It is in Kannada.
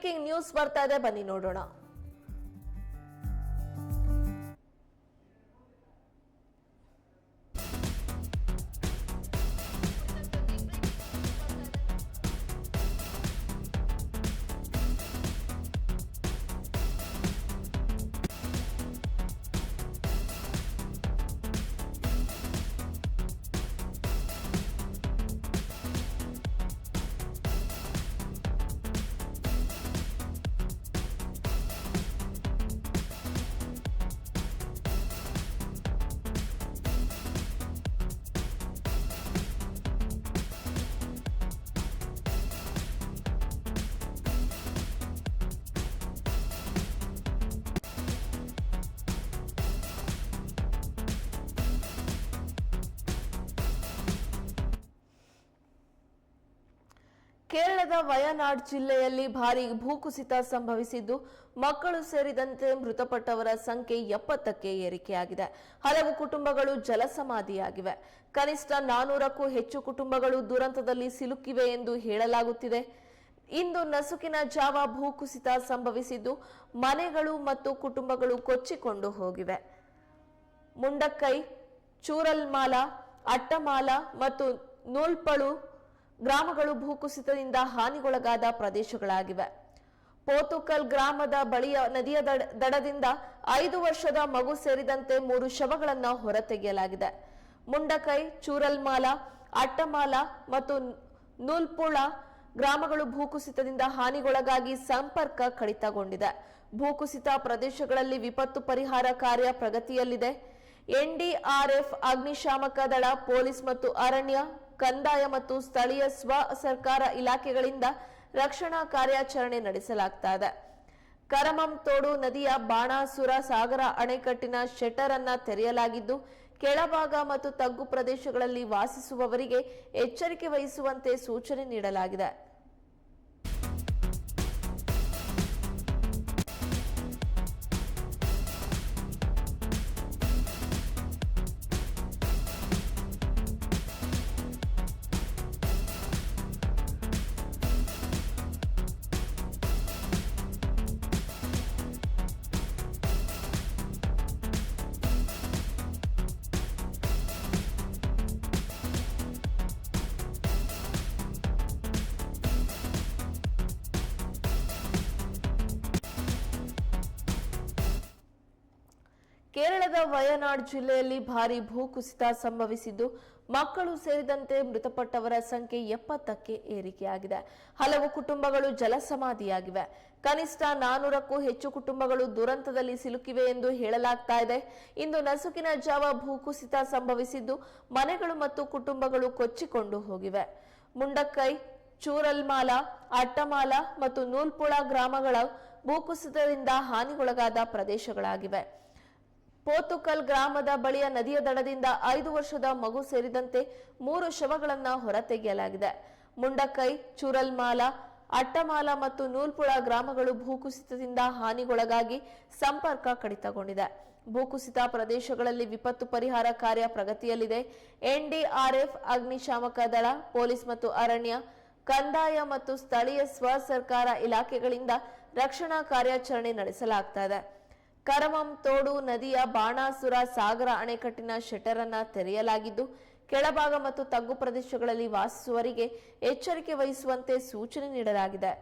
ಬ್ರೇಕಿಂಗ್ ನ್ಯೂಸ್ ಬರ್ತಾ ಇದೆ, ಬನ್ನಿ ನೋಡೋಣ. ಕೇರಳದ ವಯನಾಡ್ ಜಿಲ್ಲೆಯಲ್ಲಿ ಭಾರೀ ಭೂಕುಸಿತ ಸಂಭವಿಸಿದ್ದು ಮಕ್ಕಳು ಸೇರಿದಂತೆ ಮೃತಪಟ್ಟವರ ಸಂಖ್ಯೆ 70ಕ್ಕೆ ಏರಿಕೆಯಾಗಿದೆ. ಹಲವು ಕುಟುಂಬಗಳು ಜಲಸಮಾಧಿಯಾಗಿವೆ. ಕನಿಷ್ಠ 400ಕ್ಕೂ ಹೆಚ್ಚು ಕುಟುಂಬಗಳು ದುರಂತದಲ್ಲಿ ಸಿಲುಕಿವೆ ಎಂದು ಹೇಳಲಾಗುತ್ತಿದೆ. ಇಂದು ನಸುಕಿನ ಜಾವ ಭೂಕುಸಿತ ಸಂಭವಿಸಿದ್ದು ಮನೆಗಳು ಮತ್ತು ಕುಟುಂಬಗಳು ಕೊಚ್ಚಿಕೊಂಡು ಹೋಗಿವೆ. ಮುಂಡಕ್ಕೈ, ಚೂರಲ್ಮಾಲ, ಅಟ್ಟಮಾಲ ಮತ್ತು ನೂಲ್ಪಳು ಗ್ರಾಮಗಳು ಭೂಕುಸಿತದಿಂದ ಹಾನಿಗೊಳಗಾದ ಪ್ರದೇಶಗಳಾಗಿವೆ. ಪೋತುಕಲ್ ಗ್ರಾಮದ ಬಳಿಯ ನದಿಯ ದಡದಿಂದ 5 ವರ್ಷದ ಮಗು ಸೇರಿದಂತೆ 3 ಶವಗಳನ್ನು ಹೊರತೆಗೆಯಲಾಗಿದೆ. ಮುಂಡಕೈ, ಚೂರಲ್ಮಾಲ, ಅಟ್ಟಮಾಲ ಮತ್ತು ನೂಲ್ಪುಳ ಗ್ರಾಮಗಳು ಭೂಕುಸಿತದಿಂದ ಹಾನಿಗೊಳಗಾಗಿ ಸಂಪರ್ಕ ಕಡಿತಗೊಂಡಿದೆ. ಭೂಕುಸಿತ ಪ್ರದೇಶಗಳಲ್ಲಿ ವಿಪತ್ತು ಪರಿಹಾರ ಕಾರ್ಯ ಪ್ರಗತಿಯಲ್ಲಿದೆ. ಎನ್ಡಿಆರ್ಎಫ್, ಅಗ್ನಿಶಾಮಕ ದಳ, ಪೊಲೀಸ್ ಮತ್ತು ಅರಣ್ಯ, ಕಂದಾಯ ಮತ್ತು ಸ್ಥಳೀಯ ಸ್ವ ಸರ್ಕಾರ ಇಲಾಖೆಗಳಿಂದ ರಕ್ಷಣಾ ಕಾರ್ಯಾಚರಣೆ ನಡೆಸಲಾಗ್ತಾ ಇದೆ. ಕರಮಂ ತೋಡು ನದಿಯ ಬಾಣಾಸುರ ಸಾಗರ ಅಣೆಕಟ್ಟಿನ ಶೆಟರ್ ಅನ್ನ ತೆರೆಯಲಾಗಿದ್ದು ಕೆಳಭಾಗ ಮತ್ತು ತಗ್ಗು ಪ್ರದೇಶಗಳಲ್ಲಿ ವಾಸಿಸುವವರಿಗೆ ಎಚ್ಚರಿಕೆ ವಹಿಸುವಂತೆ ಸೂಚನೆ ನೀಡಲಾಗಿದೆ. ಕೇರಳದ ವಯನಾಡ್ ಜಿಲ್ಲೆಯಲ್ಲಿ ಭಾರೀ ಭೂಕುಸಿತ ಸಂಭವಿಸಿದ್ದು ಮಕ್ಕಳು ಸೇರಿದಂತೆ ಮೃತಪಟ್ಟವರ ಸಂಖ್ಯೆ 70ಕ್ಕೆ ಏರಿಕೆಯಾಗಿದೆ. ಹಲವು ಕುಟುಂಬಗಳು ಜಲಸಮಾಧಿಯಾಗಿವೆ. ಕನಿಷ್ಠ 400ಕ್ಕೂ ಹೆಚ್ಚು ಕುಟುಂಬಗಳು ದುರಂತದಲ್ಲಿ ಸಿಲುಕಿವೆ ಎಂದು ಹೇಳಲಾಗ್ತಾ ಇದೆ. ಇಂದು ನಸುಕಿನ ಜಾವ ಭೂಕುಸಿತ ಸಂಭವಿಸಿದ್ದು ಮನೆಗಳು ಮತ್ತು ಕುಟುಂಬಗಳು ಕೊಚ್ಚಿಕೊಂಡು ಹೋಗಿವೆ. ಮುಂಡಕ್ಕೈ, ಚೂರಲ್ಮಾಲ, ಅಟ್ಟಮಾಲ ಮತ್ತು ನೂಲ್ಪುಳ ಗ್ರಾಮಗಳ ಭೂಕುಸಿತದಿಂದ ಹಾನಿಗೊಳಗಾದ ಪ್ರದೇಶಗಳಾಗಿವೆ. ಪೋತುಕಲ್ ಗ್ರಾಮದ ಬಳಿಯ ನದಿಯ ದಡದಿಂದ 5 ವರ್ಷದ ಮಗು ಸೇರಿದಂತೆ 3 ಶವಗಳನ್ನು ಹೊರತೆಗೆಯಲಾಗಿದೆ. ಮುಂಡಕ್ಕೈ, ಚೂರಲ್ಮಾಲ, ಅಟ್ಟಮಾಲ ಮತ್ತು ನೂಲ್ಪುಳ ಗ್ರಾಮಗಳು ಭೂಕುಸಿತದಿಂದ ಹಾನಿಗೊಳಗಾಗಿ ಸಂಪರ್ಕ ಕಡಿತಗೊಂಡಿದೆ. ಭೂಕುಸಿತ ಪ್ರದೇಶಗಳಲ್ಲಿ ವಿಪತ್ತು ಪರಿಹಾರ ಕಾರ್ಯ ಪ್ರಗತಿಯಲ್ಲಿದೆ. ಎನ್ಡಿಆರ್ಎಫ್, ಅಗ್ನಿಶಾಮಕ ದಳ, ಪೊಲೀಸ್ ಮತ್ತು ಅರಣ್ಯ, ಕಂದಾಯ ಮತ್ತು ಸ್ಥಳೀಯ ಸ್ವ ಸರ್ಕಾರ ಇಲಾಖೆಗಳಿಂದ ರಕ್ಷಣಾ ಕಾರ್ಯಾಚರಣೆ ನಡೆಸಲಾಗ್ತಾ ಇದೆ. ಕರಮಂ ತೋಡು ನದಿಯ ಬಾಣಾಸುರ ಸಾಗರ ಅಣೆಕಟ್ಟಿನ ಶೆಟರ್ ಅನ್ನ ತೆರೆಯಲಾಗಿದ್ದು ಕೆಳಭಾಗ ಮತ್ತು ತಗ್ಗು ಪ್ರದೇಶಗಳಲ್ಲಿ ವಾಸಿಸುವವರಿಗೆ ಎಚ್ಚರಿಕೆ ವಹಿಸುವಂತೆ ಸೂಚನೆ ನೀಡಲಾಗಿದೆ.